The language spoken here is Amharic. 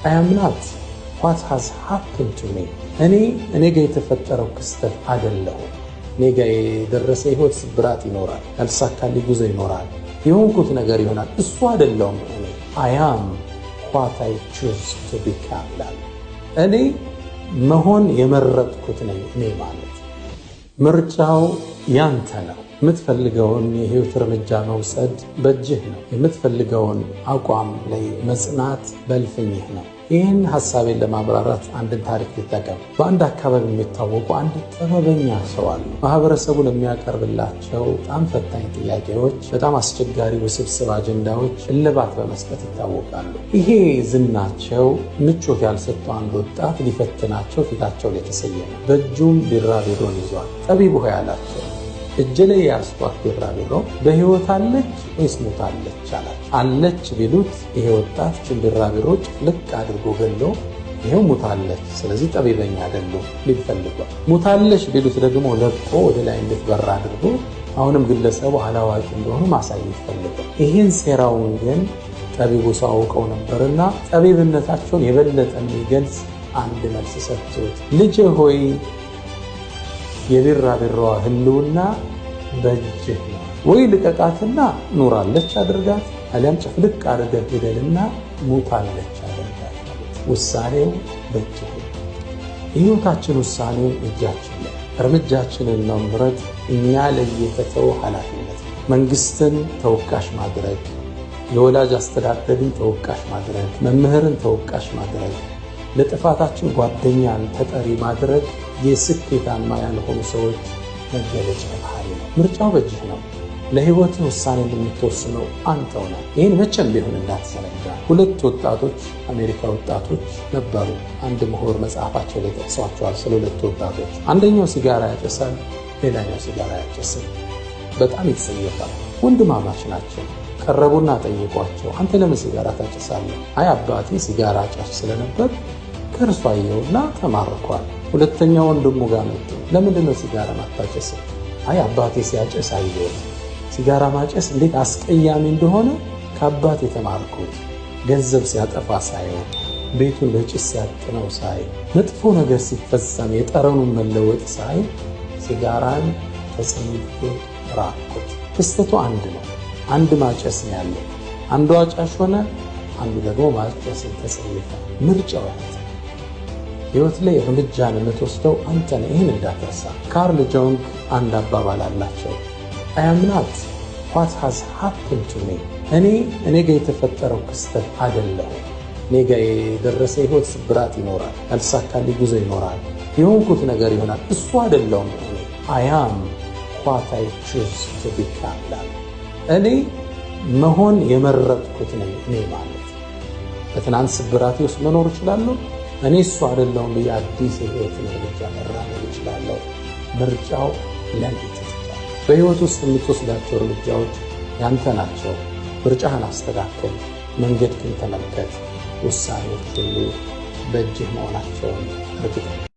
I am not what has happened to me. እኔ ጋር የተፈጠረው ክስተት አይደለም። እኔ ጋር የደረሰ ህይወት ስብራት ይኖራል፣ ያልተሳካልኝ ጉዞ ይኖራል፣ የሆንኩት ነገር ይሆናል። እሱ አይደለም እኔ። I am what I choose to become. እኔ መሆን የመረጥኩት ነኝ እኔ ማለት። ምርጫው ያንተ ነው። የምትፈልገውን የህይወት እርምጃ መውሰድ በእጅህ ነው። የምትፈልገውን አቋም ላይ መጽናት በልፍኝህ ነው። ይህን ሐሳቤን ለማብራራት አንድ ታሪክ ልጠቀም። በአንድ አካባቢ የሚታወቁ አንድ ጥበበኛ ሰው አሉ። ማህበረሰቡን የሚያቀርብላቸው በጣም ፈታኝ ጥያቄዎች፣ በጣም አስቸጋሪ ውስብስብ አጀንዳዎች እልባት በመስጠት ይታወቃሉ። ይሄ ዝናቸው ምቾት ያልሰጠው አንድ ወጣት ሊፈትናቸው ፊታቸው ላይ ተሰየመ። በእጁም ቢራቢሮን ይዟል። ጠቢቡ ሆይ አላቸው፣ እጅ ላይ ያስቷት ቢራቢሮ በህይወት አለች ወይስ ሞታለች አላቸው። አለች ቢሉት ይሄ ወጣት ቢራቢሮ ጭፍልቅ አድርጎ ገሎ ይሄው ሞታለች፣ ስለዚህ ጠቢበኛ አይደለም ሊፈልጓል። ሞታለች ቢሉት ደግሞ ለቆ ወደ ላይ እንድትበራ አድርጎ አሁንም ግለሰቡ አላዋቂ እንደሆነ ማሳየት ፈልጓል። ይሄን ሴራውን ግን ጠቢቡ ሰው አውቀው ነበርና ጠቢብነታቸውን የበለጠ የሚገልጽ አንድ መልስ ሰጡት። ልጅ ሆይ የቢራቢሮዋ ህልውና በእጅህ ነው። ወይ ልቀቃትና ኑራለች አድርጋት፣ አሊያም ጭፍልቅ አድርገህ ግደልና ሞታለች አድርጋት። ውሳኔው በእጅህ ነው። የህይወታችን ውሳኔ እጃችን ላይ። እርምጃችንን መምረጥ እኛ ላይ የተተወ ኃላፊነት ነው። መንግስትን ተወቃሽ ማድረግ፣ የወላጅ አስተዳደርን ተወቃሽ ማድረግ፣ መምህርን ተወቃሽ ማድረግ፣ ለጥፋታችን ጓደኛን ተጠሪ ማድረግ የስኬታማ ያልሆኑ ሰዎች መገለጫ ባህሪ ነው። ምርጫው በእጅህ ነው። ለህይወት ውሳኔ የምትወስነው አንተው ነህ። ይህን መቼም ቢሆን እንዳትዘነጋ። ሁለት ወጣቶች አሜሪካ ወጣቶች ነበሩ። አንድ ምሁር መጽሐፋቸው ላይ ጠቅሰዋቸዋል ስለ ሁለት ወጣቶች። አንደኛው ሲጋራ ያጨሳል፣ ሌላኛው ሲጋራ ያጨስም። በጣም ይጸየፋል። ወንድማማች ናቸው። ቀረቡና ጠየቋቸው፣ አንተ ለምን ሲጋራ ታጨሳለህ? አይ አባቴ ሲጋራ አጫሽ ስለነበር ከእርሱ አየውና ተማርኳል። ሁለተኛው ወንድሙ ጋር መጡ። ለምንድን ነው ሲጋራ ማታጨስ? አይ አባቴ ሲያጨስ አየው። ሲጋራ ማጨስ እንዴት አስቀያሚ እንደሆነ ከአባቴ ተማርኩት። ገንዘብ ሲያጠፋ ሳየው፣ ቤቱን በጭስ ሲያጥነው ሳይ፣ መጥፎ ነገር ሲፈጸም የጠረኑን መለወጥ ሳይ ሲጋራን ተጸይፌ ራቅኩት። ክስተቱ አንድ ነው። አንድ ማጨስ ነው ያለው። አንዱ አጫሽ ሆነ፣ አንዱ ደግሞ ማጨስን ተጸየፈ። ምርጫው ያንተ። ህይወት ላይ እርምጃን የምትወስደው አንተ ነህ። ይህን እንዳትረሳ። ካርል ጆንግ አንድ አባባል አላቸው። I am not what has happened to me. እኔ ጋር የተፈጠረው ክስተት አይደለም። እኔ ጋር የደረሰ ህይወት ስብራት ይኖራል፣ ያልተሳካልኝ ጉዞ ይኖራል፣ የሆንኩት ነገር ይሆናል። እሱ አይደለም እኔ። I am what I choose to become. እኔ መሆን የመረጥኩት ነኝ እኔ ማለት። በትናንት ስብራቴ ውስጥ መኖር እችላለሁ። እኔ እሱ አይደለም ብዬ አዲስ የህይወት እርምጃ መራመድ እችላለሁ። ምርጫው ለኔ ተሰጥቷል። በህይወት ውስጥ የምትወስዳቸው እርምጃዎች ያንተ ናቸው። ምርጫህን አስተካክል፣ መንገድህን ተመልከት። ውሳኔዎች ሁሉ በእጅህ መሆናቸውን እርግጠኛ